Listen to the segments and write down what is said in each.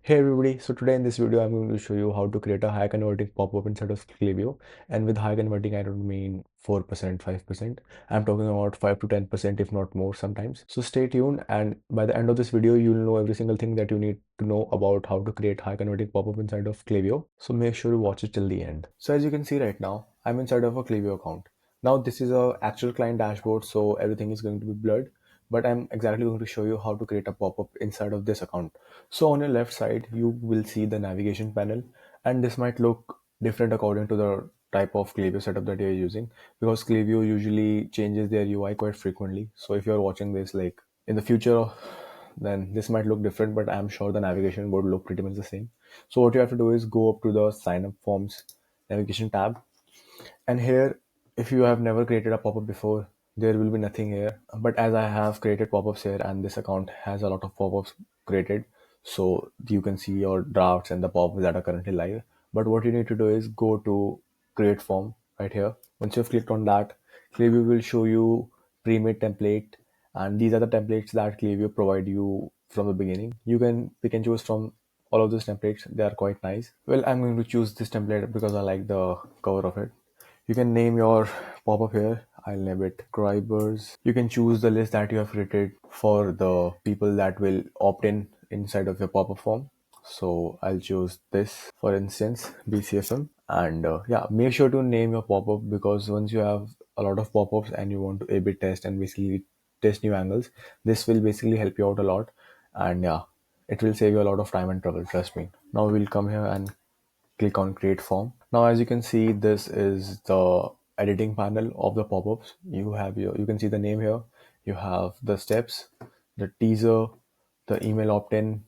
Hey everybody, so today in this video I'm going to show you how to create a high converting pop-up inside of Klaviyo. And with high converting I don't mean 4%, 5%. I'm talking about 5 to 10% if not more sometimes. So stay tuned, and by the end of this video you'll know every single thing that you need to know about how to create high converting pop-up inside of Klaviyo. So make sure you watch it till the end. So as you can see right now, I'm inside of a Klaviyo account. Now this is a actual client dashboard, so everything is going to be blurred, but I'm exactly going to show you how to create a pop-up inside of this account. So on your left side, you will see the navigation panel, and this might look different according to the type of Klaviyo setup that you're using, because Klaviyo usually changes their UI quite frequently. So if you're watching this like in the future, then this might look different, but I'm sure the navigation would look pretty much the same. So what you have to do is go up to the sign up forms navigation tab, and here, if you have never created a pop-up before, there will be nothing here. But as I have created pop-ups here, and this account has a lot of pop-ups created, so you can see your drafts and the pop-ups that are currently live. But what you need to do is go to create form right here. Once you've clicked on that, Klaviyo will show you pre-made template, and these are the templates that Klaviyo provide you from the beginning. You can pick and choose from all of those templates. They are quite nice. Well, I'm going to choose this template because I like the cover of it. You can name your pop-up here. I'll name it subscribers. You can choose the list that you have created for the people that will opt in inside of your pop-up form. So I'll choose this, for instance, BCFM. And yeah, make sure to name your pop-up, because once you have a lot of pop-ups and you want to A/B test and basically test new angles, this will basically help you out a lot. And yeah, it will save you a lot of time and trouble, trust me. Now we'll come here and click on create form. Now as you can see, this is the editing panel of the pop-ups. You can see the name here. You have the steps, the teaser, the email opt-in,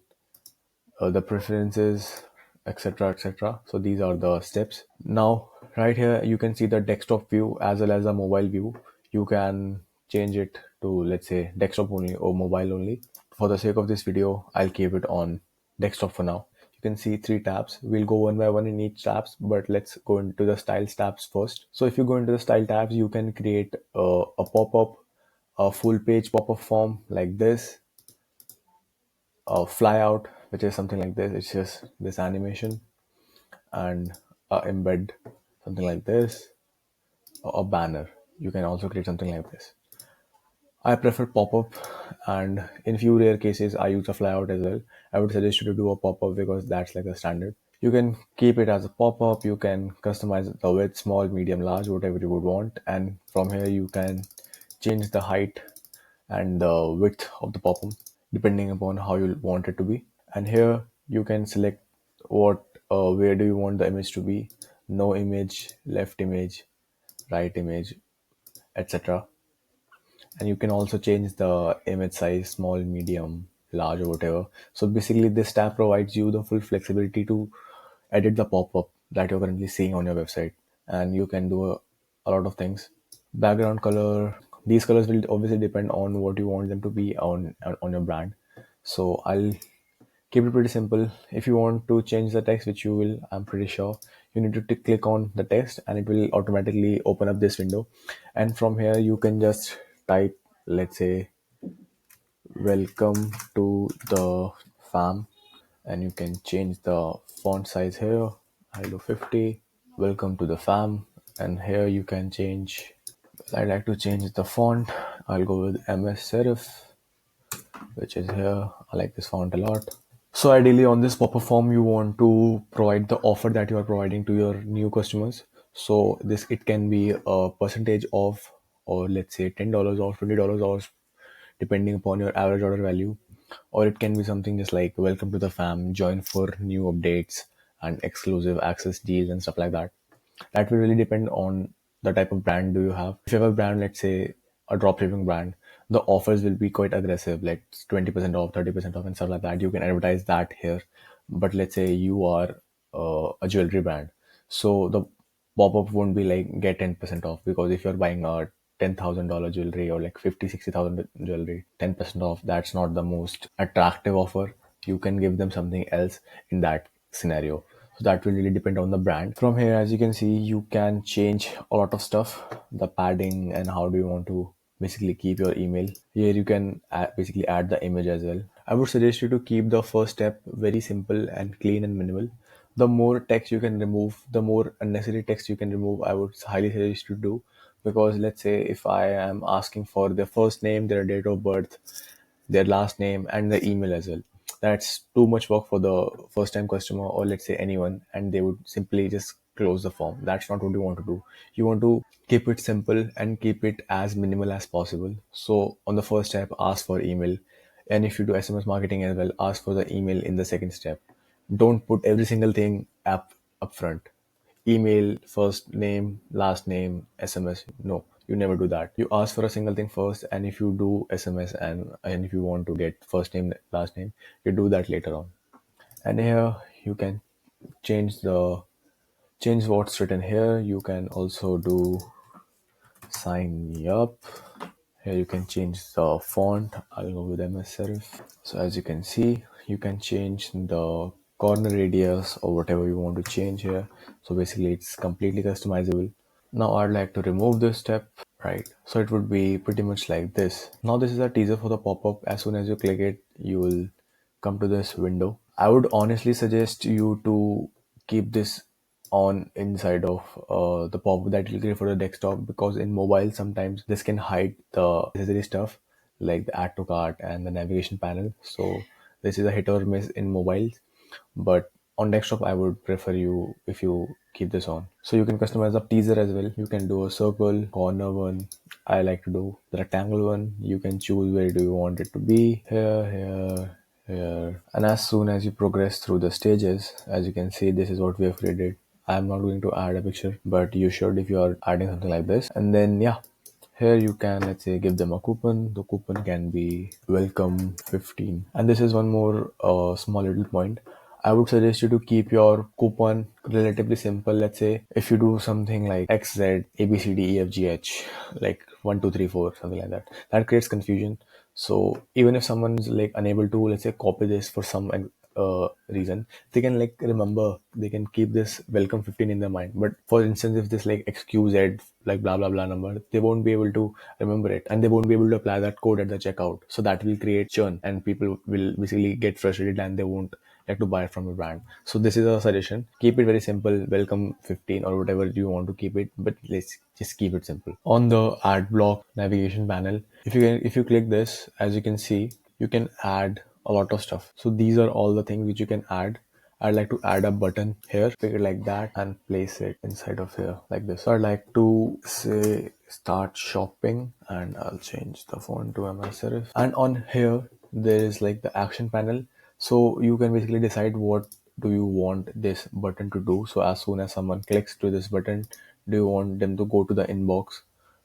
the preferences, etc, etc. So these are the steps. Now right here you can see the desktop view as well as the mobile view. You can change it to, let's say, desktop only or mobile only. For the sake of this video, I'll keep it on desktop for now. You can see three tabs. We'll go one by one in each tabs, but let's go into the styles tabs first. So if you go into the style tabs, you can create a pop-up, a full page pop-up form like this, fly out, which is something like this. It's just this animation, and embed, something like this, a banner. You can also create something like this. I prefer pop-up, and in few rare cases I use a flyout as well. I would suggest you to do a pop-up because that's like a standard. You can keep it as a pop-up. You can customize the width, small, medium, large, whatever you would want, and from here you can change the height and the width of the pop-up depending upon how you want it to be. And here you can select what where do you want the image to be: no image, left image, right image, etc. And you can also change the image size: small, medium, large, or whatever. So basically this tab provides you the full flexibility to edit the pop-up that you're currently seeing on your website, and you can do a lot of things. Background color, these colors will obviously depend on what you want them to be on your brand. So I'll keep it pretty simple. If you want to change the text, which you will, I'm pretty sure, you need to click on the text and it will automatically open up this window. And from here you can just type, let's say, welcome to the farm, and you can change the font size here. I'll do 50. Welcome to the farm. And here you can change, I like to change the font. I'll go with MS Serif, which is here. I like this font a lot. So ideally on this pop-up form, you want to provide the offer that you are providing to your new customers. So this, it can be a percentage off, or let's say $10 off, $20 off, depending upon your average order value. Or it can be something just like welcome to the fam, join for new updates and exclusive access deals and stuff like that. That will really depend on the type of brand do you have. If you have a brand, let's say a dropshipping brand, the offers will be quite aggressive, like 20% off, 30% off, and stuff like that. You can advertise that here. But let's say you are a jewelry brand, so the pop-up won't be like get 10% off, because if you're buying a $10,000 jewelry or like 50, 60,000 jewelry, 10% off, that's not the most attractive offer. You can give them something else in that scenario. So that will really depend on the brand. From here, as you can see, you can change a lot of stuff, the padding, and how do you want to basically keep your email. Here you can basically add the image as well. I would suggest you to keep the first step very simple and clean and minimal. The more text you can remove, the more unnecessary text you can remove, I would highly suggest you to do. Because let's say if I am asking for their first name, their date of birth, their last name, and the email as well, that's too much work for the first time customer, or let's say anyone, and they would simply just close the form. That's not what you want to do. You want to keep it simple and keep it as minimal as possible. So on the first step, ask for email, and if you do SMS marketing as well, ask for the email in the second step. Don't put every single thing up front. Email, first name, last name, SMS. No, you never do that. You ask for a single thing first, and if you do SMS, and if you want to get first name, last name, you do that later on. And here you can change the change what's written here. You can also do sign me up. Here you can change the font. I'll go with MS Serif. So as you can see, you can change the corner radius or whatever you want to change here. So basically it's completely customizable. Now I'd like to remove this step, right? So it would be pretty much like this. Now this is a teaser for the pop-up. As soon as you click it, you will come to this window. I would honestly suggest you to keep this on inside of the pop-up that you'll create for the desktop, because in mobile sometimes this can hide the necessary stuff like the add to cart and the navigation panel. So this is a hit or miss in mobiles, but on desktop I would prefer you if you keep this on. So you can customize the teaser as well. You can do a circle, corner one. I like to do the rectangle one. You can choose where do you want it to be, here. And as soon as you progress through the stages, as you can see, this is what we have created. I'm not going to add a picture, but you should if you are adding something like this. And then yeah, here you can, let's say, give them a coupon. The coupon can be welcome 15. And this is one more small little point. I would suggest you to keep your coupon relatively simple. Let's say if you do something like XZ, ABCDEFGH, like 1 2 3 4, something like that, that creates confusion. So even if someone's like unable to, let's say, copy this for some reason, they can like remember, they can keep this welcome 15 in their mind. But for instance, if this like XQZ, like blah blah blah number, they won't be able to remember it, and they won't be able to apply that code at the checkout. So that will create churn, and people will basically get frustrated and they won't like to buy it from a brand. So this is a suggestion. Keep it very simple, welcome 15 or whatever you want to keep it, but let's just keep it simple. On the ad block navigation panel, if you click this, as you can see, you can add a lot of stuff. So these are all the things which you can add. I'd like to add a button here, pick it like that and place it inside of here like this. So I'd like to say start shopping, and I'll change the font to MS Serif. And on here, there is like the action panel. So you can basically decide what do you want this button to do. So as soon as someone clicks to this button, do you want them to go to the inbox,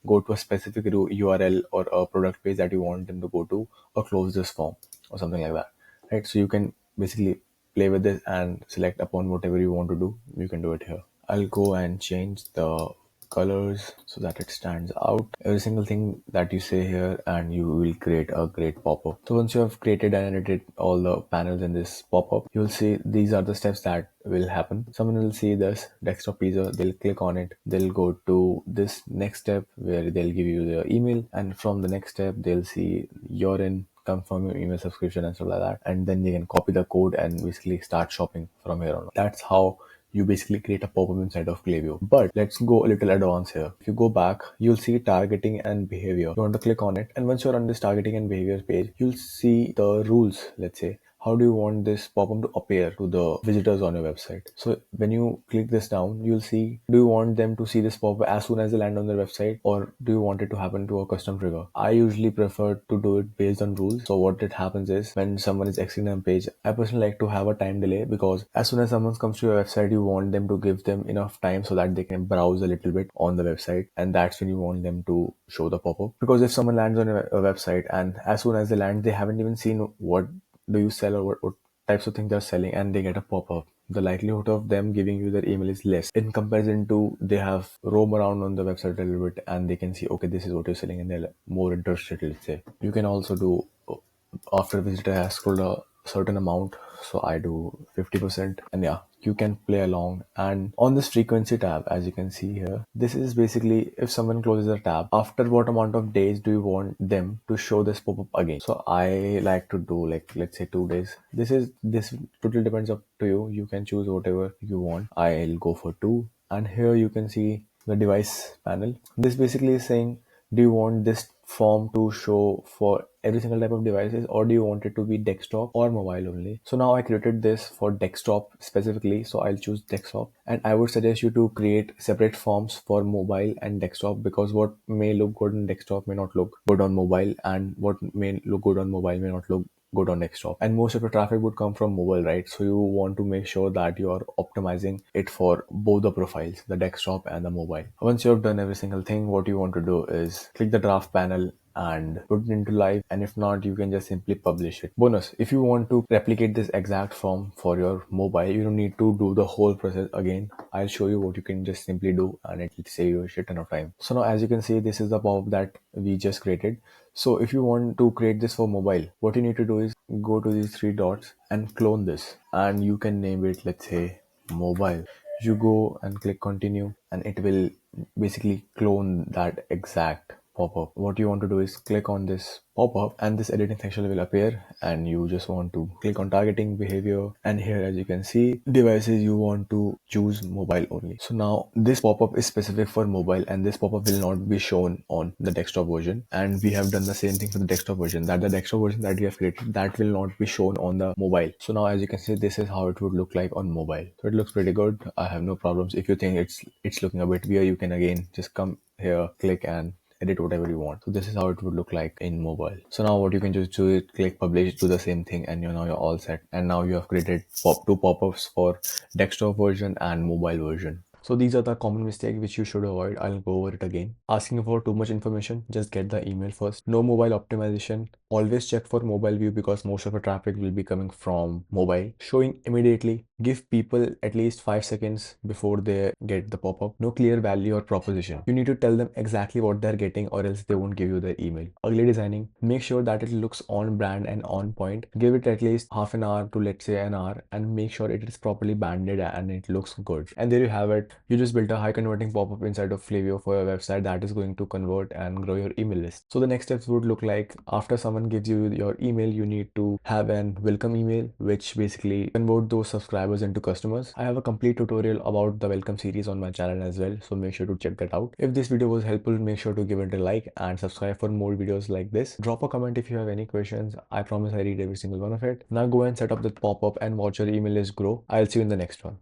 go to a specific URL or a product page that you want them to go to, or close this form or something like that, right? So you can basically play with this and select upon whatever you want to do. You can do it here. I'll go and change the colors so that it stands out. Every single thing that you say here, and you will create a great pop-up. So once you have created and edited all the panels in this pop-up, you'll see these are the steps that will happen. Someone will see this desktop teaser, they'll click on it, they'll go to this next step where they'll give you their email, and from the next step they'll see you're in, confirm your email subscription and stuff like that, and then they can copy the code and basically start shopping from here on. That's how you basically create a pop-up inside of Klaviyo. But let's go a little advanced here. If you go back, you'll see targeting and behavior. You want to click on it, and once you're on this targeting and behavior page, you'll see the rules. Let's say, how do you want this pop-up to appear to the visitors on your website? So when you click this down, you'll see, do you want them to see this pop-up as soon as they land on their website, or do you want it to happen to a custom trigger? I usually prefer to do it based on rules. So what it happens is, when someone is exiting a page, I personally like to have a time delay, because as soon as someone comes to your website, you want them to give them enough time so that they can browse a little bit on the website, and that's when you want them to show the pop-up. Because if someone lands on a website and as soon as they land, they haven't even seen what do you sell, or what types of things they're selling, and they get a pop-up, the likelihood of them giving you their email is less in comparison to they have roam around on the website a little bit and they can see, okay, this is what you're selling, and they're more interested, let's say. You can also do, after a visitor has scrolled a certain amount, so I do 50%, and yeah, you can play along. And on this frequency tab, as you can see here, this is basically if someone closes a tab, after what amount of days do you want them to show this pop-up again. So I like to do, like, let's say 2 days. This totally depends up to you. You can choose whatever you want. I'll go for 2. And here you can see the device panel. This basically is saying, do you want this form to show for every single type of devices, or do you want it to be desktop or mobile only? So now I created this for desktop specifically, so I'll choose desktop. And I would suggest you to create separate forms for mobile and desktop, because what may look good on desktop may not look good on mobile, and what may look good on mobile may not look good on desktop. And most of the traffic would come from mobile, right? So you want to make sure that you are optimizing it for both the profiles, the desktop and the mobile. Once you have done every single thing, what you want to do is click the draft panel and put it into live, and if not, you can just simply publish it. Bonus, if you want to replicate this exact form for your mobile, you don't need to do the whole process again. I'll show you what you can just simply do, and it will save you a shit ton of time. So now, as you can see, this is the pop that we just created. So if you want to create this for mobile, what you need to do is go to these 3 dots and clone this, and you can name it, let's say, mobile. You go and click continue, and it will basically clone that exact pop-up. What you want to do is click on this pop-up, and this editing section will appear, and you just want to click on targeting behavior, and here, as you can see, devices, you want to choose mobile only. So now this pop-up is specific for mobile, and this pop-up will not be shown on the desktop version. And we have done the same thing for the desktop version, that the desktop version that we have created, that will not be shown on the mobile. So now, as you can see, this is how it would look like on mobile. So it looks pretty good. I have no problems. If you think it's looking a bit weird, you can again just come here, click, and edit whatever you want. So this is how it would look like in mobile. So now what you can just do is click publish, do the same thing, and you're all set. And now you have created two pop-ups for desktop version and mobile version. So these are the common mistakes which you should avoid. I'll go over it again. Asking for too much information, just get the email first. No mobile optimization. Always check for mobile view, because most of the traffic will be coming from mobile. Showing immediately. Give people at least 5 seconds before they get the pop-up. No clear value or proposition. You need to tell them exactly what they're getting, or else they won't give you the email. Ugly designing. Make sure that it looks on brand and on point. Give it at least half an hour to, let's say, an hour, and make sure it is properly banded and it looks good. And there you have it. You just built a high converting pop-up inside of Klaviyo for your website that is going to convert and grow your email list. So the next steps would look like, after someone gives you your email, you need to have an welcome email, which basically convert those subscribers into customers. I have a complete tutorial about the welcome series on my channel as well, so make sure to check that out. If this video was helpful, make sure to give it a like and subscribe for more videos like this. Drop a comment if you have any questions. I promise I read every single one of it. Now go and set up the pop-up and watch your email list grow. I'll see you in the next one.